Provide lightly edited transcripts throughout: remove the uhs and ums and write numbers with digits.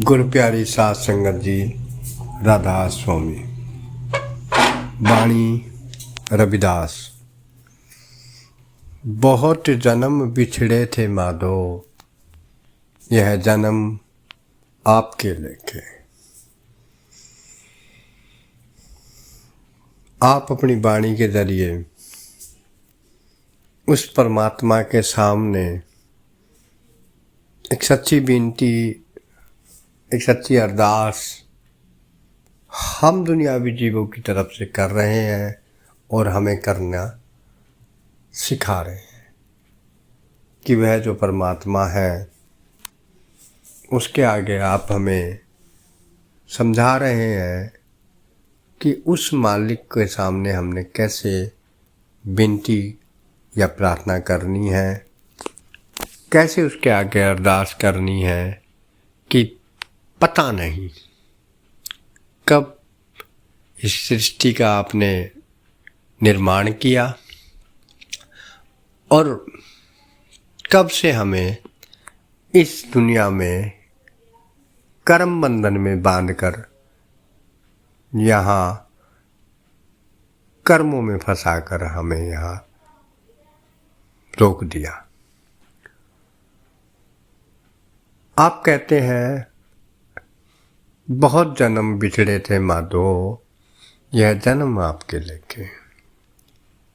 गुरु प्यारी साध संगत जी, राधा स्वामी। वाणी रविदास। बहुत जन्म बिछड़े थे माधो, यह जन्म आपके लेके। आप अपनी वाणी के जरिए उस परमात्मा के सामने एक सच्ची विनती, एक सच्ची अरदास हम दुनियावी जीवों की तरफ से कर रहे हैं और हमें करना सिखा रहे हैं कि वह जो परमात्मा है उसके आगे आप हमें समझा रहे हैं कि उस मालिक के सामने हमने कैसे विनती या प्रार्थना करनी है, कैसे उसके आगे अरदास करनी है कि पता नहीं कब इस सृष्टि का आपने निर्माण किया और कब से हमें इस दुनिया में कर्म बंधन में बांधकर यहाँ कर्मों में फंसाकर हमें यहाँ रोक दिया। आप कहते हैं बहुत जन्म बिछड़े थे माधो, यह जन्म आपके लेके।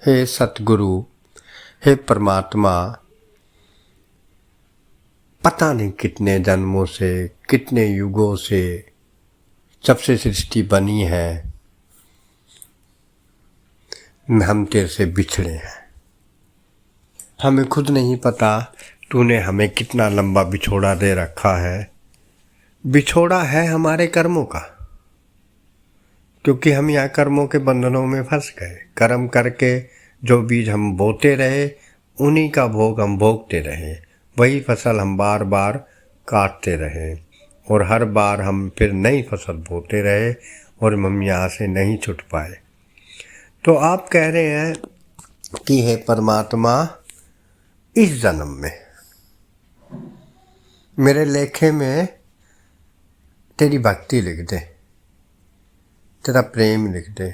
हे सतगुरु, हे परमात्मा, पता नहीं कितने जन्मों से, कितने युगों से, जब से सृष्टि बनी है हम तेरे से बिछड़े हैं। हमें खुद नहीं पता तूने हमें कितना लंबा बिछोड़ा दे रखा है। बिछोड़ा है हमारे कर्मों का, क्योंकि हम यहाँ कर्मों के बंधनों में फंस गए। कर्म करके जो बीज हम बोते रहे उन्हीं का भोग हम भोगते रहे, वही फसल हम बार बार काटते रहे और हर बार हम फिर नई फसल बोते रहे और हम यहाँ से नहीं छूट पाए। तो आप कह रहे हैं कि हे परमात्मा, इस जन्म में मेरे लेखे में तेरी भक्ति लिख दे, तेरा प्रेम लिख दे,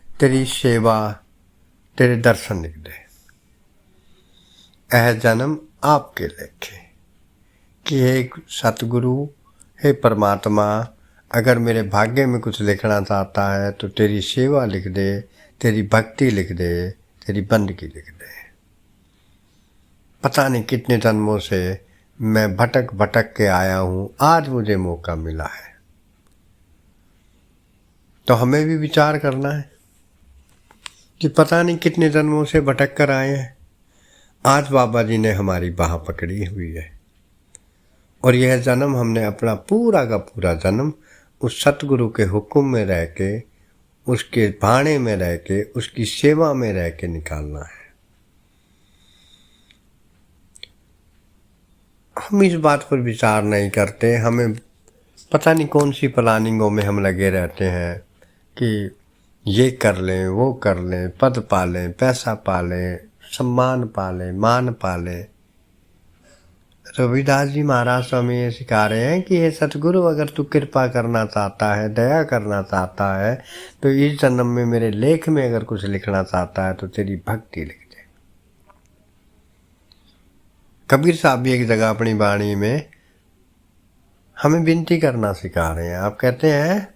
तेरी सेवा, तेरे दर्शन लिख दे। यह जन्म आपके लेखे कि हे सतगुरु, हे परमात्मा, अगर मेरे भाग्य में कुछ लिखना चाहता है तो तेरी सेवा लिख दे, तेरी भक्ति लिख दे, तेरी बंदगी लिख दे। पता नहीं कितने जन्मों से मैं भटक भटक के आया हूँ, आज मुझे मौका मिला है। तो हमें भी विचार करना है कि पता नहीं कितने जन्मों से भटक कर आए हैं। आज बाबा जी ने हमारी बाह पकड़ी हुई है और यह जन्म हमने अपना पूरा का पूरा जन्म उस सतगुरु के हुक्म में रह के, उसके भाणे में रह के, उसकी सेवा में रह के निकालना है। हम इस बात पर विचार नहीं करते। हमें पता नहीं कौन सी प्लानिंगों में हम लगे रहते हैं कि ये कर लें, वो कर लें, पद पालें, पैसा पालें, सम्मान पालें, मान पालें। रविदास जी महाराज स्वामी ये सिखा रहे हैं कि हे सतगुरु, अगर तू कृपा करना चाहता है, दया करना चाहता है, तो इस जन्म में मेरे लेख में अगर कुछ लिखना चाहता है तो तेरी भक्ति लिख दे। कबीर साहब भी एक जगह अपनी वाणी में हमें विनती करना सिखा रहे हैं। आप कहते हैं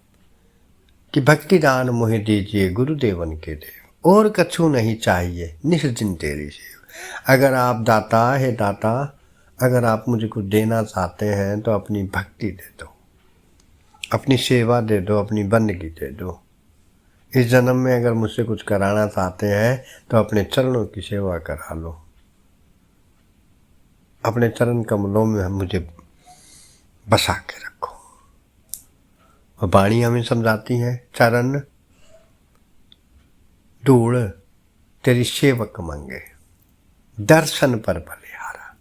कि भक्ति दान मोहि दीजिए गुरुदेवन के देव, और कछु नहीं चाहिए निस्जिन तेरी सेव। अगर आप दाता, हे दाता, अगर आप मुझे कुछ देना चाहते हैं तो अपनी भक्ति दे दो, अपनी सेवा दे दो, अपनी बंदगी दे दो। इस जन्म में अगर मुझसे कुछ कराना चाहते हैं तो अपने चरणों की सेवा करा लो, अपने चरण कमलों में मुझे बसा के रखो। और वाणी हमें समझाती है, चरण धूल तेरी सेवक मंगे, दर्शन पर बलिहारा।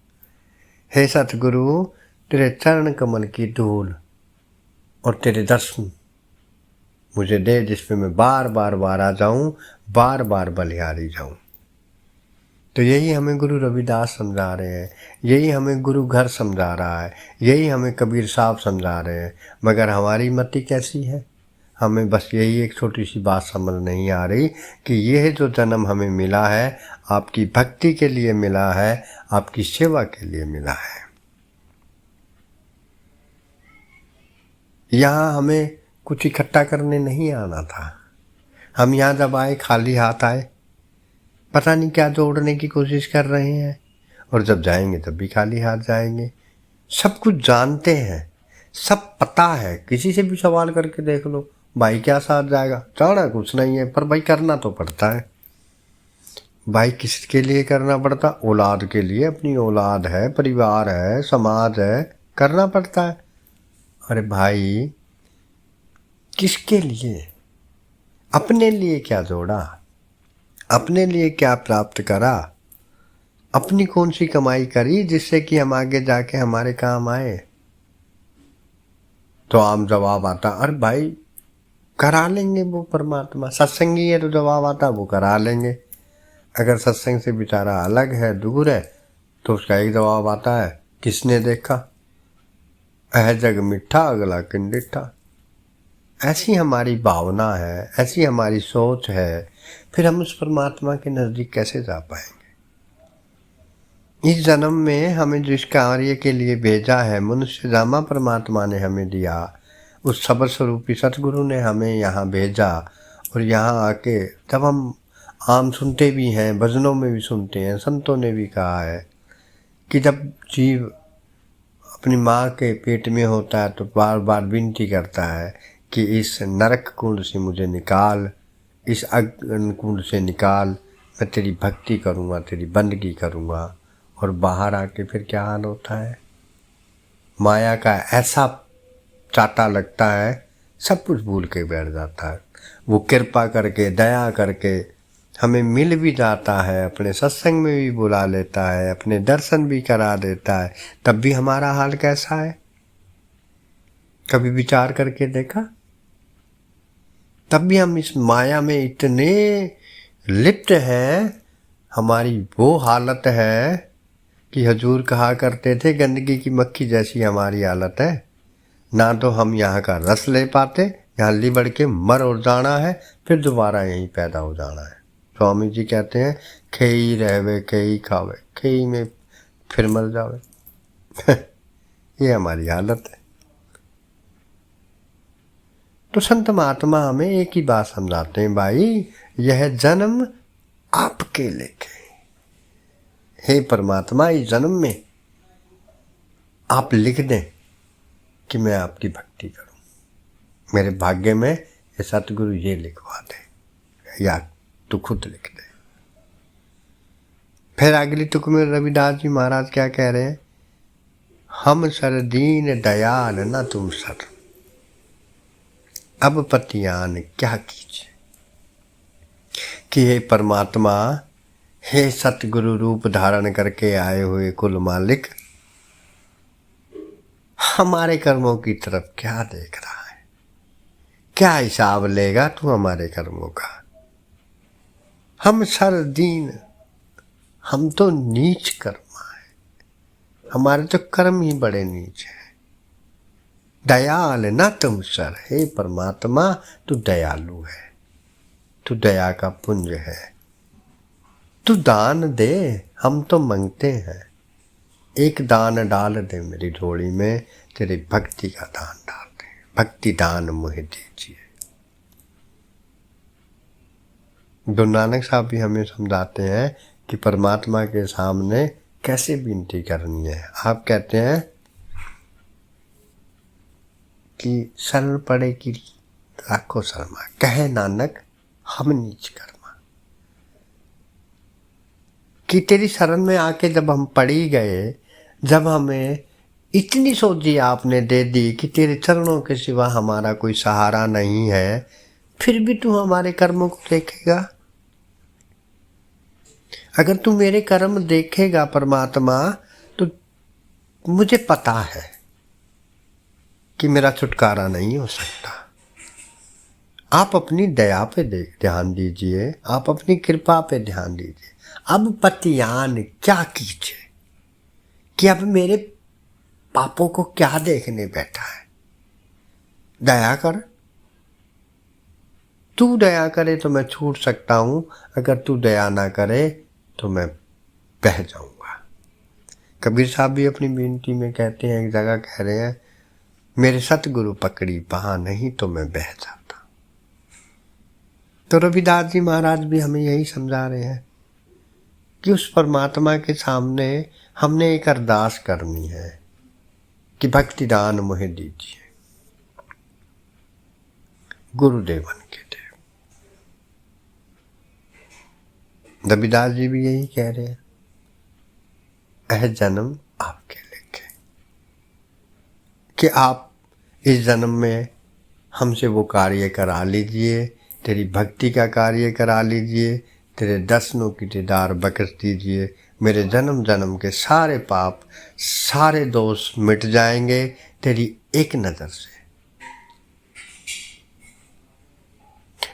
हे सतगुरु, तेरे चरण कमल की धूल और तेरे दर्शन मुझे दे, जिसमें मैं बार बार आ जाऊं, बार बार बलिहारी जाऊं। तो यही हमें गुरु रविदास समझा रहे हैं, यही हमें गुरु घर समझा रहा है, यही हमें कबीर साहब समझा रहे हैं। मगर हमारी मति कैसी है? हमें बस यही एक छोटी सी बात समझ नहीं आ रही कि यह जो जन्म हमें मिला है आपकी भक्ति के लिए मिला है, आपकी सेवा के लिए मिला है। यहाँ हमें कुछ इकट्ठा करने नहीं आना था। हम यहाँ जब आए खाली हाथ आए, पता नहीं क्या जोड़ने की कोशिश कर रहे हैं, और जब जाएंगे तब भी खाली हाथ जाएंगे। सब कुछ जानते हैं, सब पता है, किसी से भी सवाल करके देख लो, भाई क्या साथ जाएगा, जाना कुछ नहीं है, पर भाई करना तो पड़ता है। भाई किसके लिए करना पड़ता? औलाद के लिए, अपनी औलाद है, परिवार है, समाज है, करना पड़ता है। अरे भाई किसके लिए? अपने लिए क्या जोड़ा, अपने लिए क्या प्राप्त करा, अपनी कौन सी कमाई करी जिससे कि हम आगे जाके हमारे काम आए? तो आम जवाब आता, अरे भाई करा लेंगे वो परमात्मा, सत्संगी है तो जवाब आता वो करा लेंगे। अगर सत्संग से बेचारा अलग है, दूर है, तो उसका एक जवाब आता है, किसने देखा, अह जग मिठा अगला किंडिठा। ऐसी हमारी भावना है, ऐसी हमारी सोच है, फिर हम उस परमात्मा के नज़दीक कैसे जा पाएंगे? इस जन्म में हमें जिस कार्य के लिए भेजा है, मनुष्य जामा परमात्मा ने हमें दिया, उस सबर स्वरूपी सतगुरु ने हमें यहाँ भेजा। और यहाँ आके जब हम आम सुनते भी हैं, भजनों में भी सुनते हैं, संतों ने भी कहा है कि जब जीव अपनी माँ के पेट में होता है तो बार बार विनती करता है कि इस नरक कुंड से मुझे निकाल, इस अग्नि कुंड से निकाल, मैं तेरी भक्ति करूँगा, तेरी बंदगी करूँगा। और बाहर आके फिर क्या हाल होता है? माया का ऐसा चाटा लगता है, सब कुछ भूल के बैठ जाता है। वो कृपा करके, दया करके हमें मिल भी जाता है, अपने सत्संग में भी बुला लेता है, अपने दर्शन भी करा देता है, तब भी हमारा हाल कैसा है? कभी विचार करके देखा? तब भी हम इस माया में इतने लिप्त हैं, हमारी वो हालत है कि हजूर कहा करते थे, गंदगी की मक्खी जैसी हमारी हालत है। ना तो हम यहाँ का रस ले पाते, यहाँ लिबड़ के मर और जाना है, फिर दोबारा यहीं पैदा हो जाना है। स्वामी जी कहते हैं, खेई रहवे खेई खावे, खेई में फिर मर जावे। ये हमारी हालत है। तो संत महात्मा हमें एक ही बात समझाते हैं, भाई यह जन्म आपके लेके, हे परमात्मा इस जन्म में आप लिख दें कि मैं आपकी भक्ति करूं, मेरे भाग्य में ये सतगुरु ये लिखवा दे, या तू खुद लिख दे। फिर अगली तुक में रविदास जी महाराज क्या कह रहे हैं? हम सर दीन दयाल न तुम सर, अब पतियान क्या कीजिए। कि हे परमात्मा, हे सतगुरु रूप धारण करके आए हुए कुल मालिक, हमारे कर्मों की तरफ क्या देख रहा है? क्या हिसाब लेगा तू हमारे कर्मों का? हम सरदीन, हम तो नीच कर्मा है, हमारे तो कर्म ही बड़े नीच हैं। दयाल न तुम सर, हे परमात्मा तू दयालु है, तू दया का पुंज है, तू दान दे, हम तो मांगते हैं, एक दान डाल दे मेरी झोली में, तेरी भक्ति का दान डाल दे, भक्ति दान मुझे दीजिए। गुरु नानक साहब भी हमें समझाते हैं कि परमात्मा के सामने कैसे विनती करनी है। आप कहते हैं कि शरण पड़े कि राखो शर्मा, कहे नानक हम नीच कर्मा। कि तेरी शरण में आके जब हम पड़ी गए, जब हमें इतनी सोझी आपने दे दी कि तेरे चरणों के सिवा हमारा कोई सहारा नहीं है, फिर भी तू हमारे कर्मों को देखेगा। अगर तू मेरे कर्म देखेगा परमात्मा, तो मुझे पता है कि मेरा छुटकारा नहीं हो सकता। आप अपनी दया पे ध्यान दीजिए, आप अपनी कृपा पे ध्यान दीजिए, अब पतियान क्या कीजिए, कि अब मेरे पापों को क्या देखने बैठा है, दया कर। तू दया करे तो मैं छूट सकता हूं, अगर तू दया ना करे तो मैं बह जाऊंगा। कबीर साहब भी अपनी बेनती में कहते हैं, एक जगह कह रहे हैं, मेरे सतगुरु पकड़ी बाह, नहीं तो मैं बह जाता। तो रविदास जी महाराज भी हमें यही समझा रहे हैं कि उस परमात्मा के सामने हमने एक अरदास करनी है कि भक्ति दान मुझे दीजिए, गुरुदेवन के देव। रविदास जी भी यही कह रहे हैं, यह जन्म आपके लिखे, कि आप इस जन्म में हमसे वो कार्य करा लीजिए, तेरी भक्ति का कार्य करा लीजिए, तेरे दर्शनों की दीदार बख्श दीजिए, मेरे जन्म जन्म के सारे पाप सारे दोष मिट जाएंगे तेरी एक नज़र से।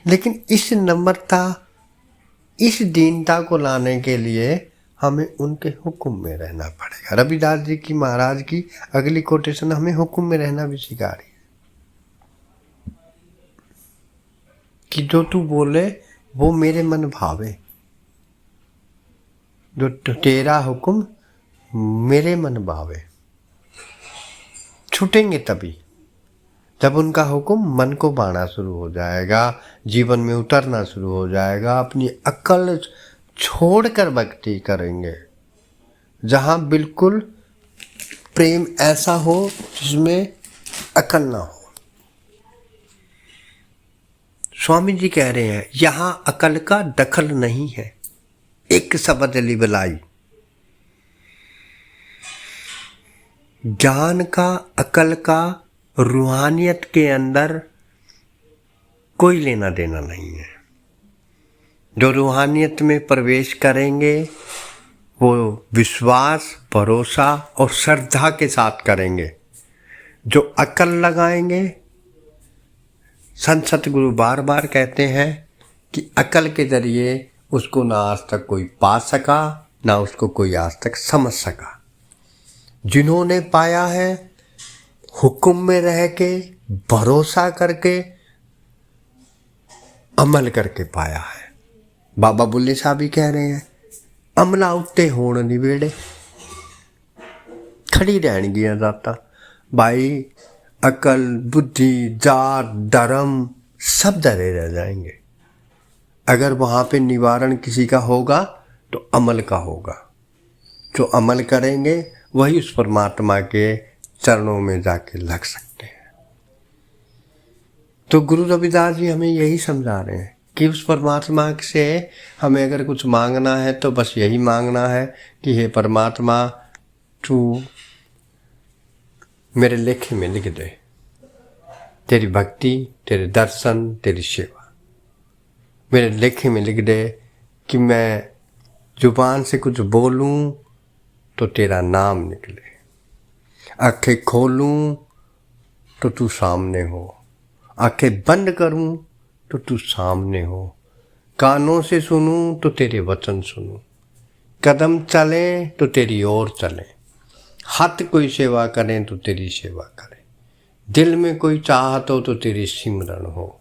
लेकिन इस नम्रता, इस दीनता को लाने के लिए हमें उनके हुक्म में रहना पड़ेगा। रविदास जी की महाराज की अगली कोटेशन, हमें हुक्म में रहना भी सिखा रही है कि जो तू बोले वो मेरे मन भावे, जो तेरा हुक्म मेरे मन भावे। छूटेंगे तभी जब उनका हुक्म मन को बाना शुरू हो जाएगा, जीवन में उतरना शुरू हो जाएगा, अपनी अक्ल छोड़कर भक्ति करेंगे, जहां बिल्कुल प्रेम ऐसा हो जिसमें अकल ना हो। स्वामी जी कह रहे हैं, यहां अकल का दखल नहीं है, एक शब्द लिबलाई। ज्ञान का, अकल का, रूहानियत के अंदर कोई लेना देना नहीं है। जो रूहानियत में प्रवेश करेंगे वो विश्वास, भरोसा और श्रद्धा के साथ करेंगे। जो अकल लगाएंगे, संत सतगुरु बार बार कहते हैं कि अकल के जरिए उसको ना आज तक कोई पा सका, ना उसको कोई आज तक समझ सका। जिन्होंने पाया है, हुक्म में रह के, भरोसा करके, अमल करके पाया है। बाबा बुल्ले साहब भी कह रहे हैं, अमला उत्ते होण निवेड़े, खड़ी रहणगियां जाता। भाई अकल, बुद्धि, जात, धर्म सब डरे रह जाएंगे। अगर वहाँ पे निवारण किसी का होगा तो अमल का होगा। जो अमल करेंगे वही उस परमात्मा के चरणों में जाके लग सकते हैं। तो गुरु रविदास जी हमें यही समझा रहे हैं कि उस परमात्मा से हमें अगर कुछ मांगना है तो बस यही मांगना है कि हे परमात्मा, तू मेरे लेखे में लिख दे तेरी भक्ति, तेरे दर्शन, तेरी सेवा। मेरे लेखे में लिख दे कि मैं जुबान से कुछ बोलूं तो तेरा नाम निकले, आंखें खोलूं तो तू सामने हो, आंखें बंद करूं तो तू सामने हो, कानों से सुनूं तो तेरे वचन सुनूं, कदम चले तो तेरी ओर चले, हाथ कोई सेवा करें तो तेरी सेवा करें, दिल में कोई चाहत हो तो तेरी सिमरन हो।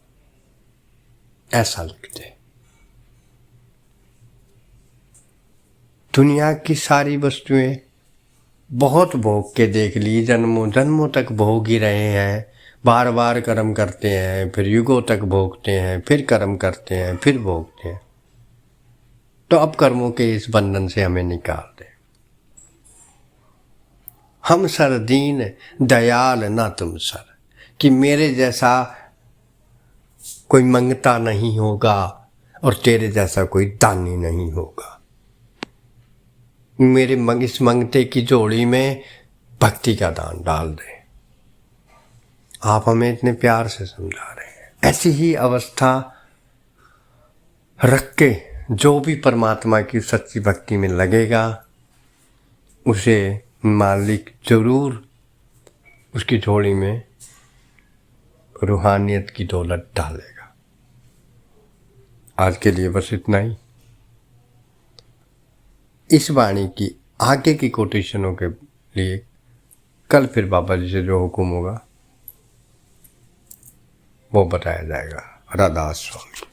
ऐसा लिख दे। दुनिया की सारी वस्तुएं बहुत भोग के देख ली, जन्मों जन्मों तक भोग ही रहे हैं, बार बार कर्म करते हैं, फिर युगों तक भोगते हैं, फिर कर्म करते हैं, फिर भोगते हैं। तो अब कर्मों के इस बंधन से हमें निकाल दे। हम सर दीन दयाल ना तुम सर, कि मेरे जैसा कोई मंगता नहीं होगा और तेरे जैसा कोई दानी नहीं होगा। मेरे इस मंगते की जोड़ी में भक्ति का दान डाल दे। आप हमें इतने प्यार से समझा रहे हैं। ऐसी ही अवस्था रख के जो भी परमात्मा की सच्ची भक्ति में लगेगा, उसे मालिक जरूर उसकी झोली में रूहानियत की दौलत डालेगा। आज के लिए बस इतना ही। इस वाणी की आगे की कोटेशनों के लिए कल फिर बाबा जी से जो हुक्म होगा वो बताया जाएगा। राधा स्वामी।